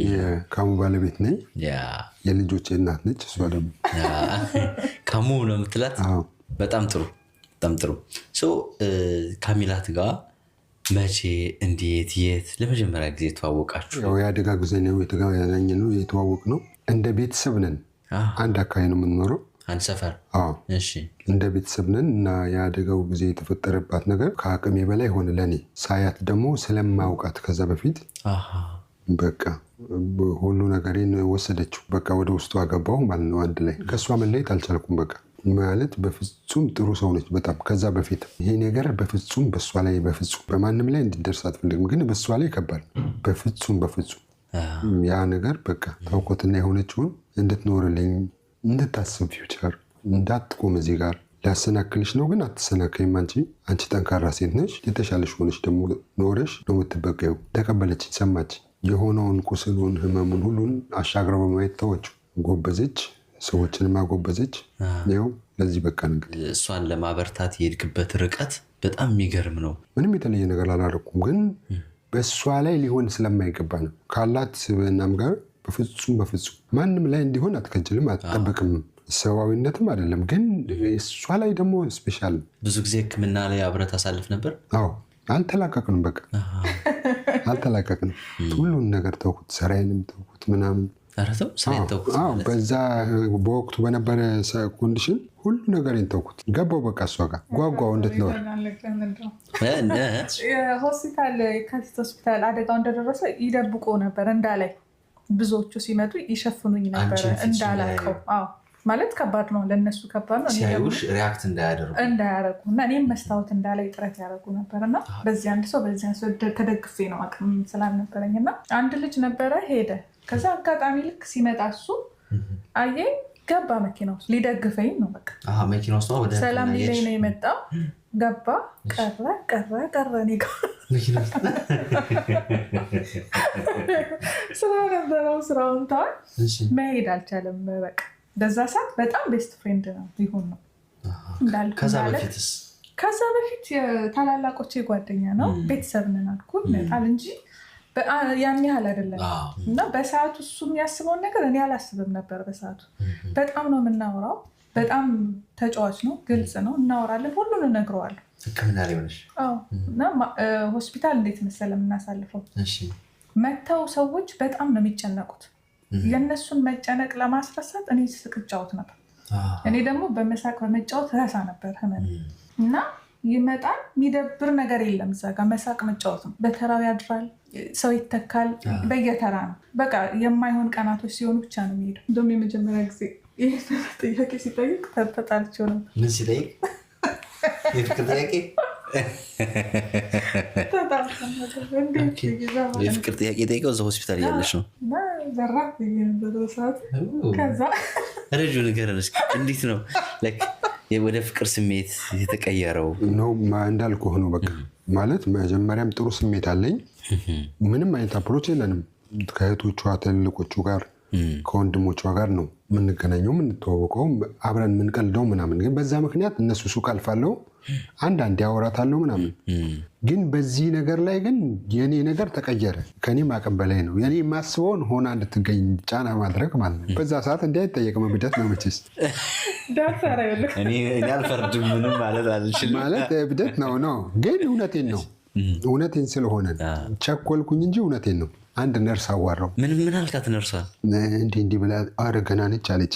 የካሙ ባለቤት ነኝ የልጆቼ እናት ነች እሷ ደግሞ ካሙ ነው የምትላት በጣም ጥሩ ካሚላት ጋር መቼ እንዴት የት ለመጀመሪያ ጊዜ ተዋወቃችሁ? ያው ያደጋ ጊዜ ነው የተዋወቅ ነው እንደ ቤተሰብ ነን አንድ አካባቢ ነው የምንኖረው አንድ ሰፈር እሺ እንደ ቤተሰብ ነን እና ያደጋው ጊዜ የተፈጠረባት ነገር ከአቅሜ በላይ ሆነ ለኔ ሳያት ደግሞ ስለማውቃት ከዛ በፊት በቃ ሁሉ ነገሬን ወሰደችው በቃ ወደ ውስጡ አገባው ማለት ነው አንድ ላይ ከሷ መለየት አልቻልኩም በቃ ማለት በፍጹም ጥሩ ሰው ነች በጣም ከዛ በፊት ይሄ ነገር በፍጹም በሷ ላይ በፍጹም በማንም ላይ እንዲደርስ አትፈልግም ግን በሷ ላይ ከባድ በፍጹም ያ ነገር በቃ ታውቆትና የሆነችውን እንድትኖርልኝ እንድታስብ ፊውቸር እንዳትቆም እዚህ ጋር ሊያሰናክልሽ ነው ግን አትሰናከይም አንቺ ጠንካራ ሴት ነሽ የተሻለሽ ሆነሽ ደግሞ ኖረሽ ነው የምትበቀዩ ተቀበለች ሰማች የሆነውን ቁስሉን ህመሙን ሁሉን አሻግረው በማየት ተወችው ጎበዘች ሰዎችንም አጎበዘች ነው ለዚህ በቃ እንግዲህ እሷን ለማበርታት የሄድክበት ርቀት በጣም የሚገርም ነው ምንም የተለየ ነገር አላደረኩም ግን በሷ ላይ ሊሆን ስለማይገባ ነው ካላት እናም ጋር በፍጹም ማንም ላይ እንዲሆን አትከጅልም አትጠብቅም ሰዋዊነትም አይደለም ግን እሷ ላይ ደግሞ ስፔሻል ብዙ ጊዜ ህክምና ላይ አብረት አሳልፍ ነበር አልተላቀቅንም በቃ አልተላቀቅንም ሁሉን ነገር ተውኩት ሰራዬንም ተውኩት ምናምን በዛ በወቅቱ በነበረ ኮንዲሽን ሁሉ ነገርን ተውኩት ገባው በቃ እሷ ጋር ጓጓው እንድትኖር ሆስፒታል አደጋው እንደደረሰ ይደብቆ ነበር እንዳላይ ብዙዎቹ ሲመጡ ይሸፍኑኝ ነበር እንዳላቀው ማለት ከባድ ነው ለነሱ ከባድ ነው ሲያዩሽ ሪአክት እንዳያደርጉ እና እኔም መስታወት እንዳላይ ጥረት ያደርጉ ነበርና በዚህ አንድ ሰው ተደግፌ ነው አቅም ስላልነበረኝ እና አንድ ልጅ ነበረ ሄደ ከዛ አጋጣሚ ልክ ሲመጣ እሱ አየኝ ገባ መኪና ውስጥ ሊደግፈኝ ነው በቃ መኪና ውስጥ ወደ ሰላም ሊለኝ ነው የመጣው ገባ ቀረ እኔ ጋር ስራውን ተዋል መሄድ አልቻለም በቃ በዛ ሰዓት በጣም ቤስት ፍሬንድ ነው ሊሆን ነው ከዛ በፊት ታላላቆቼ ጓደኛ ነው ቤተሰብ ነን አልኩ ይመጣል እንጂ ያን ያህል አይደለም እና በሰዓቱ እሱ የሚያስበውን ነገር እኔ አላስብም ነበር በሰዓቱ በጣም ነው የምናወራው በጣም ተጫዋች ነው ግልጽ ነው እናወራለን ሁሉን እነግረዋለሁ ህክምና ላይ ሆነሽ እና ሆስፒታል እንዴት መሰለ የምናሳልፈው መተው ሰዎች በጣም ነው የሚጨነቁት የነሱን መጨነቅ ለማስረሳት እኔ ስቅጫወት ነበር እኔ ደግሞ በመሳቅ በመጫወት ረሳ ነበር ህመም እና ይመጣል የሚደብር ነገር የለም እዛ ጋር መሳቅ መጫወት ነው በተራው ያድራል ሰው ይተካል በየተራ ነው በቃ የማይሆን ቀናቶች ሲሆኑ ብቻ ነው የሚሄደው እንደውም የመጀመሪያ ጊዜ ይህ ጥያቄ ሲጠይቅ ተጣልቼው ነው ምን ሲጠይቅ የፍቅር ጥያቄ የፍቅር ጥያቄ ጠይቀው እዛ ሆስፒታል እያለች ነው ዘራፍ በሰዓት ከዛ ረጁ ንገረን እስኪ እንዴት ነው ወደ ፍቅር ስሜት የተቀየረው ነው እንዳልኩ ሆኖ በቃ ማለት መጀመሪያም ጥሩ ስሜት አለኝ ምንም አይነት አፕሮች የለንም ከእህቶቿ ትልልቆቹ ጋር ከወንድሞቿ ጋር ነው የምንገናኘው የምንተዋወቀው አብረን የምንቀልደው ምናምን ግን በዛ ምክንያት እነሱ ሱቅ አልፋለሁ አንዳንድ ያወራታለሁ ምናምን ግን በዚህ ነገር ላይ ግን የኔ ነገር ተቀየረ ከኔም አቅም በላይ ነው የኔ ማስበውን ሆና እንድትገኝ ጫና ማድረግ ማለት ነው በዛ ሰዓት እንዳይጠየቅም ብደት ነው መቼስ እኔ አልፈርድም ምንም ማለት አልችልም ማለት ብደት ነው ግን እውነቴን ስለሆነ ቸኮልኩኝ እንጂ እውነቴን ነው አንድ ነርስ አዋራው ምን አልካት ነርሷ እንዲህ ብላ አረ ገና ነች አለች